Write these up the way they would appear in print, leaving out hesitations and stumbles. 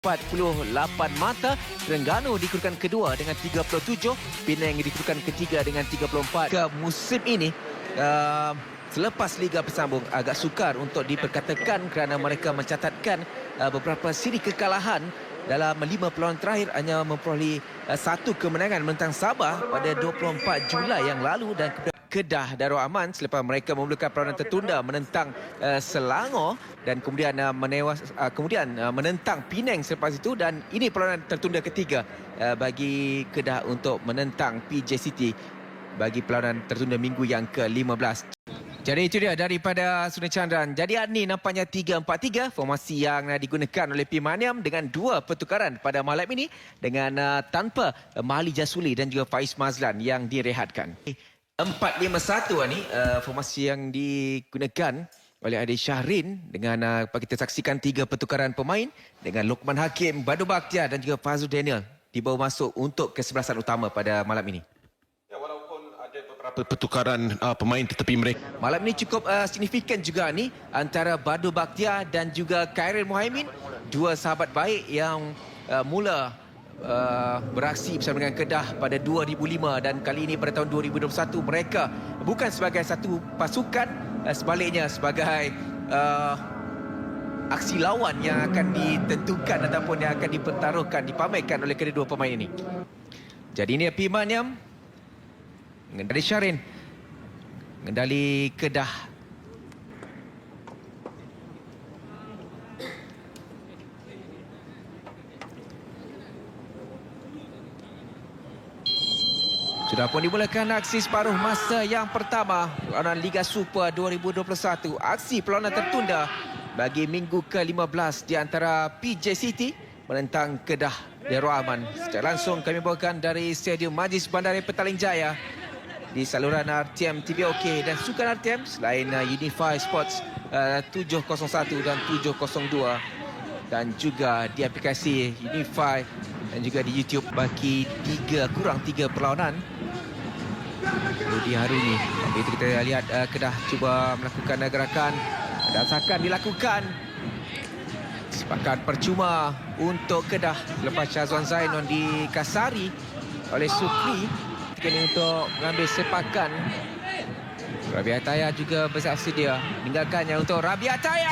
48 mata. Terengganu di kedudukan kedua dengan 37, Penang di kedudukan ketiga dengan 34. Ke musim ini selepas Liga Bersambung agak sukar untuk diperkatakan kerana mereka mencatatkan beberapa siri kekalahan dalam 5 perlawanan terakhir, hanya memperoleh satu kemenangan menentang Sabah pada 24 Julai yang lalu dan Kedah Darul Aman selepas mereka memulakan perlawanan tertunda menentang Selangor dan kemudian menentang Penang selepas itu, dan ini perlawanan tertunda ketiga bagi Kedah untuk menentang PJ City bagi perlawanan tertunda minggu yang ke-15. Jadi itu dia daripada Sungai Chandran. Jadi ini nampaknya 3-4-3 formasi yang digunakan oleh P. Maniam dengan dua pertukaran pada malam ini dengan tanpa Mahli Jasuli dan juga Faiz Mazlan yang direhatkan. 4-5-1 ni formasi yang digunakan oleh Adi Syahrin dengan kita saksikan 3 pertukaran pemain dengan Lokman Hakim, Badu Bakhtiar dan juga Fazul Daniel dibawa masuk untuk kesebelasan utama pada malam ini. Ya, walaupun ada beberapa pertukaran pemain tetapi mereka malam ini cukup signifikan juga ni antara Badu Bakhtiar dan juga Khairil Muhaimin, dua sahabat baik yang mula beraksi bersama dengan Kedah pada 2005 dan kali ini pada tahun 2021 mereka bukan sebagai satu pasukan, sebaliknya sebagai aksi lawan yang akan ditentukan ataupun yang akan dipertaruhkan, dipamerkan oleh kedua pemain ini. Jadi ini P. Maniam mengendali Syahrin, mengendali Kedah. Sudah pun dimulakan aksi separuh masa yang pertama perlawanan Liga Super 2021. Aksi perlawanan tertunda bagi minggu ke-15 di antara PJ City menentang Kedah Darul Aman. Secara langsung kami bawakan dari Stadium Majlis Bandaraya Petaling Jaya di saluran RTM TVOK dan sukan RTM selain Unify Sports 701 dan 702 dan juga di aplikasi Unify dan juga di YouTube bagi 3 perlawanan di hari ini. Itu kita lihat Kedah cuba melakukan gerakan dan akan dilakukan sepakan percuma untuk Kedah selepas Syazwan Zainon dikasari oleh Sukri untuk mengambil sepakan. Rabi Ataya juga bersiap sedia meninggalkannya untuk Rabi Ataya.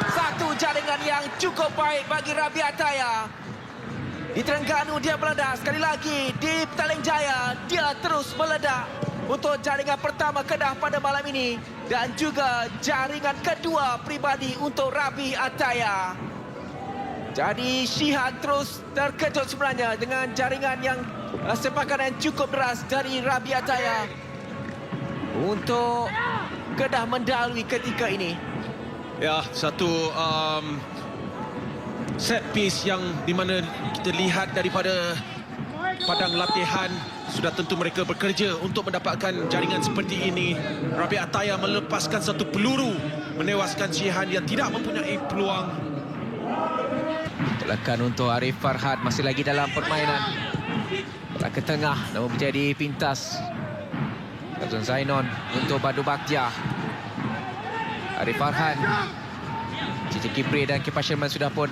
Satu jaringan yang cukup baik bagi Rabi Ataya. Di Terengganu dia meledak sekali lagi, di Petaling Jaya dia terus meledak untuk jaringan pertama Kedah pada malam ini dan juga jaringan kedua pribadi untuk Rabi Ataya. Jadi Syihan terus terkejut sebenarnya dengan jaringan yang sepakan yang cukup deras dari Rabi Ataya untuk Kedah mendalui ketika ini. ya satu set piece yang di mana kita lihat daripada padang latihan sudah tentu mereka bekerja untuk mendapatkan jaringan seperti ini. Rabi Ataya melepaskan satu peluru menewaskan Syihan yang tidak mempunyai peluang. Telakan untuk Arif Farhad masih lagi dalam permainan. Bola ke tengah namun menjadi pintas. Syazwan Zainon untuk Badu Bakhtiar. Arif Farhad, Cici Kipri dan Kipas Sherman sudah pun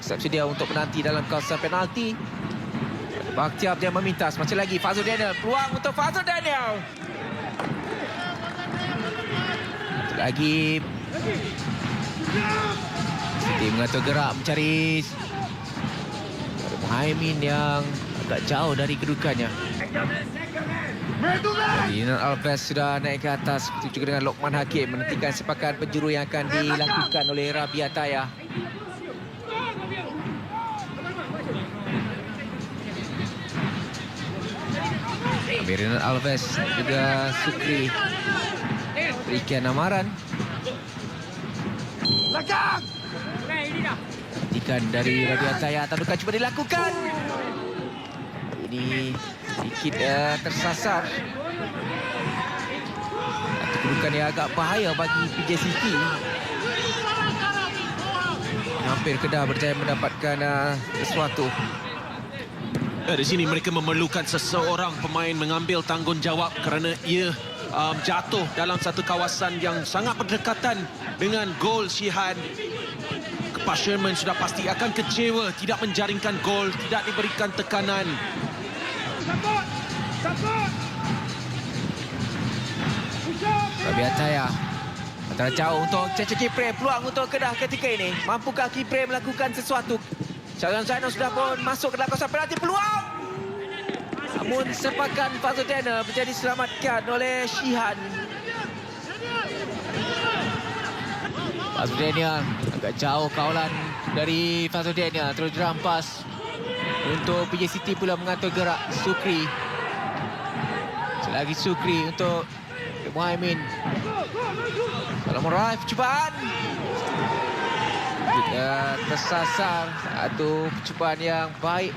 siap sedia untuk menanti dalam kawasan penalti. Badu Bakhtiar dia memintas masih lagi Fazul Daniel. Peluang untuk Fazul Daniel. Satu lagi. Siti mengatur gerak mencari Muhaimin yang agak jauh dari kedudukannya. Rinan Alves sudah naik ke atas begitu juga dengan Lokman Hakim menantikan sepakan penjuru yang akan dilakukan oleh Rabi Ataya. Rinan Alves juga Sukri berikan amaran. Nantikan dari Rabi Ataya, tandukan cuba dilakukan. Ini sedikit tersasar. Kedudukan yang agak bahaya bagi PJ City. Hampir Kedah berjaya mendapatkan sesuatu. Di sini mereka memerlukan seseorang pemain mengambil tanggungjawab kerana ia jatuh dalam satu kawasan yang sangat berdekatan dengan gol Syihan. Kepas Sherman sudah pasti akan kecewa tidak menjaringkan gol, tidak diberikan tekanan. Rabi Ataya antara jauh untuk Cece Kipre. Peluang untuk Kedah ketika ini. Mampukah Kipre melakukan sesuatu? Syazwan Zainal sudah pun masuk ke dalam kawasan penalti. Peluang! Namun sepakan Fazul Daniel menjadi diselamatkan oleh Shihan. Fazul Daniel agak jauh kawalan dari Fazul Daniel. Terus dirampas untuk PJ City pula mengatur gerak Sukri. Selagi Sukri untuk Muhaimin. Kalau meraih percubaan tersasar. Satu percubaan yang baik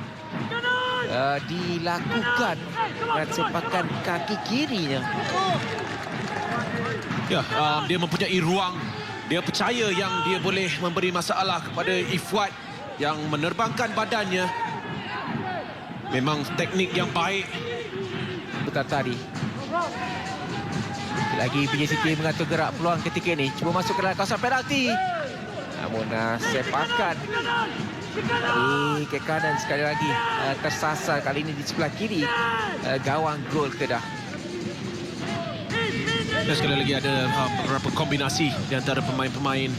dilakukan dengan sepakan kaki kirinya. Ya, dia mempunyai ruang. Dia percaya yang dia boleh memberi masalah kepada Ifwat yang menerbangkan badannya. Memang teknik yang baik. Putar tadi. Lagi PJ City mengatur gerak peluang ketika ini. Cuba masuk ke dalam kawasan penalti. Namun sepakan di ke kanan sekali lagi tersasar, kali ini di sebelah kiri gawang gol Kedah. Dan sekali lagi ada beberapa kombinasi di antara pemain-pemain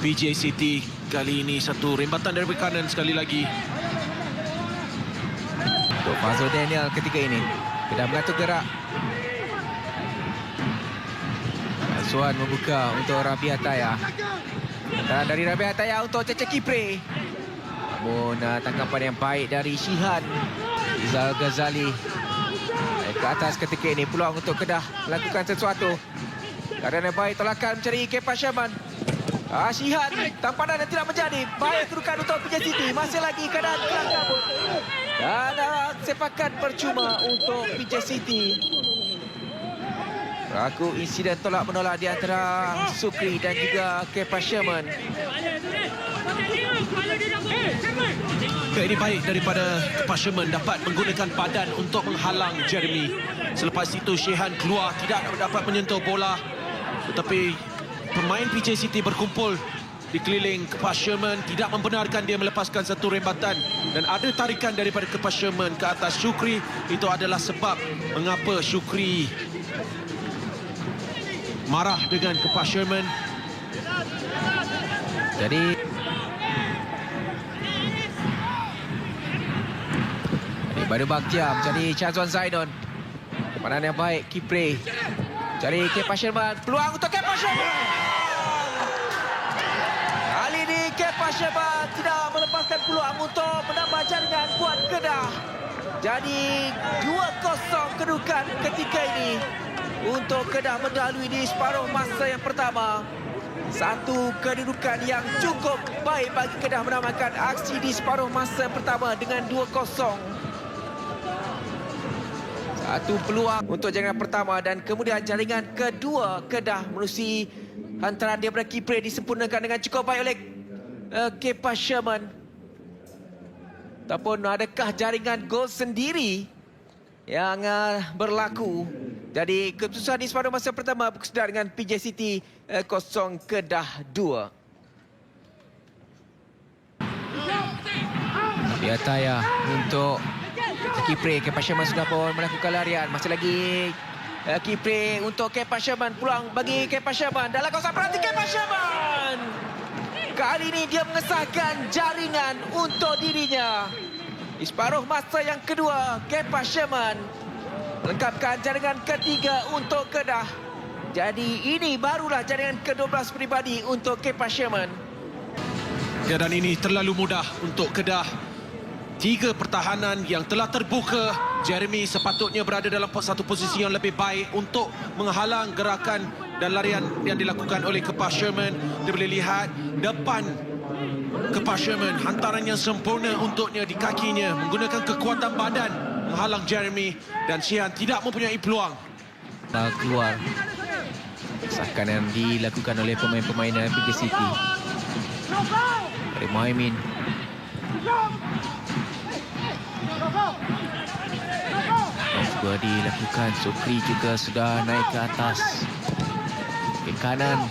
PJ City. Kali ini satu rembatan dari kanan sekali lagi. Untuk Fazul Daniel ketika ini. Kedah mengatur gerak. Azwan membuka untuk Rabi Ataya. Dan dari Rabi Ataya untuk Cece Kipre. Namun tangkapan yang baik dari Shihan. Izal Ghazali ke atas ketika ini. Peluang untuk Kedah melakukan sesuatu. Keadaan yang baik, tolakan mencari Kepa Sherman. Shihan, tampanan yang tidak menjadi. Baik kedudukan untuk PJ City. Masih lagi keadaan kelang kabut. Dan sepakan percuma untuk PJ City. Berlaku insiden tolak-menolak di antara Sukri dan juga Kepa Sherman. Ini baik daripada Kepa Sherman dapat menggunakan badan untuk menghalang Jeremy. Selepas itu Shihan keluar, tidak dapat menyentuh bola. Tetapi pemain PJ City berkumpul di keliling Kepa Sherman, tidak membenarkan dia melepaskan satu rembatan. Dan ada tarikan daripada Kepa Sherman ke atas Shukri. Itu adalah sebab mengapa Shukri marah dengan Kepa Sherman. Jadi Badu Bakhtiar mencari Syazwan Zaidon. Kemanan yang baik Kipre. Cari Kepa Sherman. Peluang untuk Kepa Sherman. Kali ini Kepa Sherman tidak melepaskan peluang untuk menambah jaringan buat Kedah. Jadi 2-0 kedudukan ketika ini untuk Kedah mendahului di separuh masa yang pertama. Satu kedudukan yang cukup baik bagi Kedah menamakan aksi di separuh masa yang pertama dengan 2-0. Satu peluang untuk jaringan pertama dan kemudian jaringan kedua Kedah menerusi hantaran daripada Kipre disempurnakan dengan cukup baik oleh Kepa Sherman. Ataupun adakah jaringan gol sendiri yang berlaku? Jadi keputusan di separuh masa pertama berkesudahan dengan PJ City 0 Kedah 2. Rabi Ataya untuk Kipre. Kepa Sherman sudah pun melakukan larian. Masih lagi Kipre untuk Kepa Sherman. Peluang bagi Kepa Sherman. Dalam kawasan penalti Kepa Sherman. Kali ini dia mengesahkan jaringan untuk dirinya. Di separuh masa yang kedua, Kepa Sherman melengkapkan jaringan ketiga untuk Kedah. Jadi ini barulah jaringan ke-12 peribadi untuk Kepa Sherman. Ya, dan ini terlalu mudah untuk Kedah. 3 pertahanan yang telah terbuka. Jeremy sepatutnya berada dalam satu posisi yang lebih baik untuk menghalang gerakan dan larian yang dilakukan oleh Kepa Sherman. Dia boleh lihat depan Kepa Sherman, hantaran yang sempurna untuknya di kakinya, menggunakan kekuatan badan menghalang Jeremy, dan Shihan tidak mempunyai peluang. Keluar sakan yang dilakukan oleh pemain-pemain PJ City. Dari Muhaimin. Juga dilakukan. Sukri juga sudah naik ke atas. Ke kanan.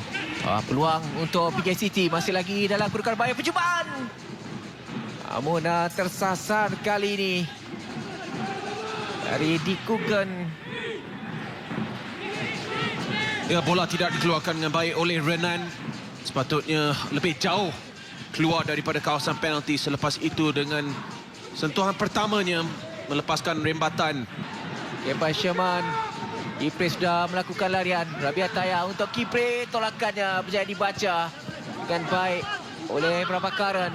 Peluang untuk PJCT masih lagi dalam kedudukan baik percubaan. Namun tersasar kali ini dari Dikuken. Ya, bola tidak dikeluarkan dengan baik oleh Renan. Sepatutnya lebih jauh keluar daripada kawasan penalti. Selepas itu dengan sentuhan pertamanya melepaskan rembatan. Kempa Sherman. Kipre sudah melakukan larian. Rabiat Taya untuk Kipre. Tolakannya berjaya dibaca dengan baik oleh Prabhakaran.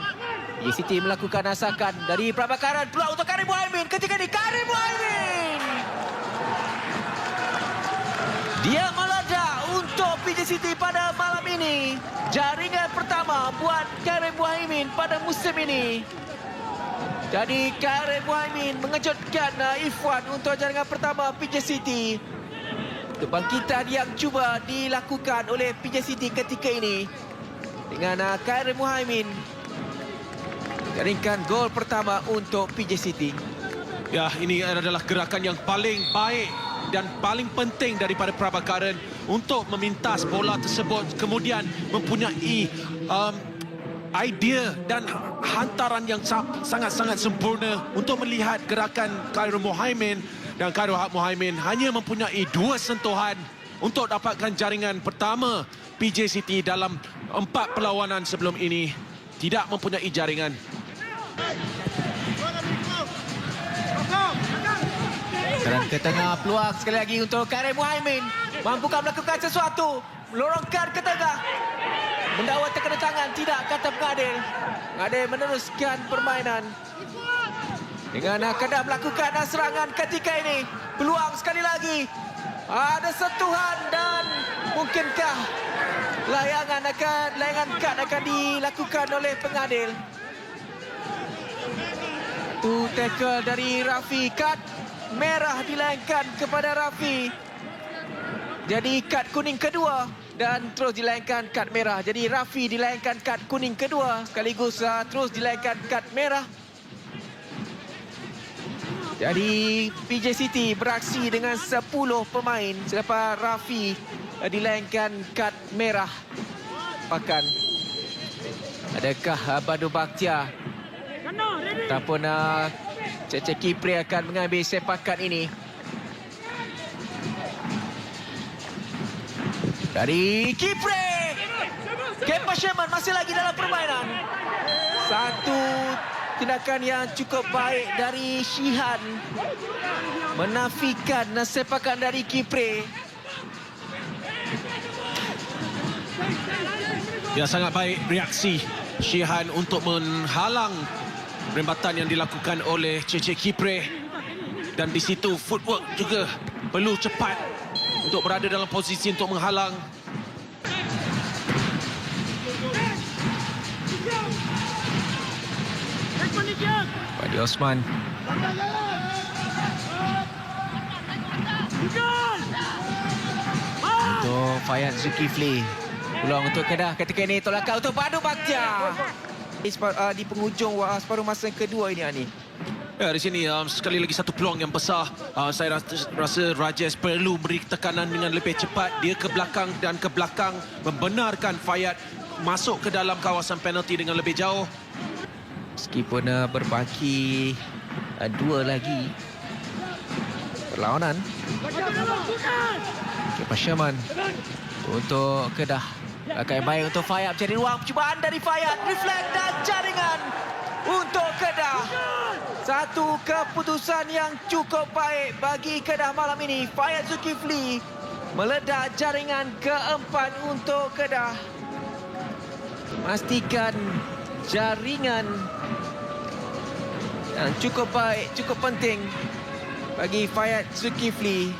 PJCT melakukan asakan dari Prabhakaran. Peluang untuk Karim Muhaimin. Ketika ini Karim Muhaimin. Dia meledak untuk PJCT pada malam ini. Jaringan pertama buat Karim Muhaimin pada musim ini. Jadi Karim Muhaimin mengejutkan Ifwan untuk jaringan pertama PJCT. Kebangkitan yang cuba dilakukan oleh PJCT ketika ini dengan Karim Muhaimin jaringkan gol pertama untuk PJCT. Ya, ini adalah gerakan yang paling baik dan paling penting daripada Prabhakaran untuk memintas bola tersebut, kemudian mempunyai idea dan hantaran yang sangat-sangat sempurna untuk melihat gerakan Karim Muhaimin. Dan Karim Muhaimin hanya mempunyai 2 sentuhan untuk dapatkan jaringan pertama. PJCT dalam 4 perlawanan sebelum ini tidak mempunyai jaringan. Dan ke tengah, peluang sekali lagi untuk Karim Muhaimin. Mampukah melakukan sesuatu? Melorongkan ke tengah. Mendakwa terkena tangan, tidak, kata pengadil. Pengadil meneruskan permainan. Dengan kedah melakukan serangan ketika ini. Peluang sekali lagi. Ada sentuhan dan mungkinkah layangan kad akan dilakukan oleh pengadil. Tackle dari Rafi. Kad merah dilayangkan kepada Rafi. Jadi kad kuning kedua dan terus dilayangkan kad merah. Jadi Rafi dilayangkan kad kuning kedua sekaligus terus dilayangkan kad merah. Jadi PJCT beraksi dengan 10 pemain selepas Rafi dilayangkan kad merah. Pakan. Adakah Badu Bakhtiar ataupun Cece Kipre akan mengambil sepakan ini? Dari Kipre. Kempa Sherman masih lagi dalam permainan. Satu tindakan yang cukup baik dari Shihan menafikan sepakan dari Kipre. Ya, sangat baik reaksi Shihan untuk menghalang rembatan yang dilakukan oleh Cece Kipre. Dan di situ footwork juga perlu cepat untuk berada dalam posisi untuk menghalang. Fadi Osman. Untuk Fayaz Zulkifli. Peluang untuk Kedah ketika ini. Tolakan untuk Badu Bakhtiar. Di penghujung separuh masa yang kedua ini, Ani. Ya, di sini sekali lagi satu peluang yang besar. Saya rasa Rajesh perlu beri tekanan dengan lebih cepat. Dia ke belakang dan ke belakang membenarkan Fayad masuk ke dalam kawasan penalti dengan lebih jauh. Meskipun berbaki 2 lagi perlawanan. Kempa Sherman untuk Kedah. Langkah yang baik untuk Fayad. Jadi ruang percubaan dari Fayad. Reflect dan jaringan untuk Kedah. Satu keputusan yang cukup baik bagi Kedah malam ini. Fayaz Zulkifli meledak jaringan keempat untuk Kedah. Pastikan jaringan yang cukup baik, cukup penting bagi Fayaz Zulkifli.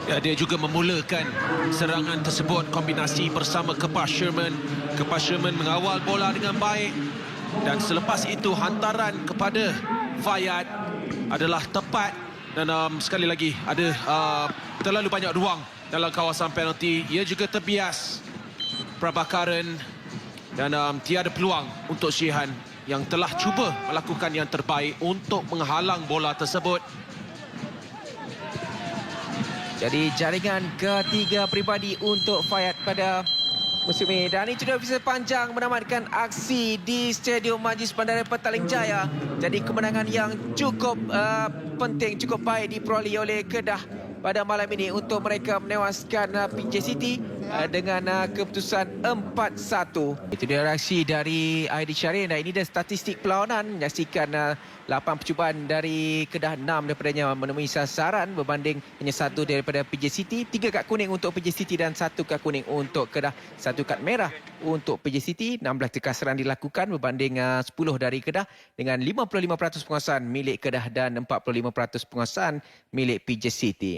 Ya, dia juga memulakan serangan tersebut kombinasi bersama Kempa Sherman. Kempa Sherman mengawal bola dengan baik. Dan selepas itu hantaran kepada Fayad adalah tepat. Dan sekali lagi ada terlalu banyak ruang dalam kawasan penalti. Ia juga terbias Prabhakaran. Dan tiada peluang untuk Shihan yang telah cuba melakukan yang terbaik untuk menghalang bola tersebut. Jadi jaringan ketiga peribadi untuk Fayad pada musim ini. Dan itu dia ofisial panjang menamatkan aksi di Stadium Majlis Bandaraya Petaling Jaya. Jadi kemenangan yang cukup penting, cukup baik diperoleh oleh Kedah pada malam ini untuk mereka menewaskan PJ City dengan keputusan 4-1. Itu dia reaksi dari Aidi Syahrin. Dan ini dia statistik perlawanan. Menyaksikan 8 percubaan dari Kedah, 6 daripadanya menemui sasaran berbanding hanya 1 daripada PJ City. 3 kad kuning untuk PJ City dan 1 kad kuning untuk Kedah. 1 kad merah untuk PJ City. 16 tekasaran dilakukan berbanding 10 dari Kedah dengan 55% penguasaan milik Kedah dan 45% penguasaan milik PJ City.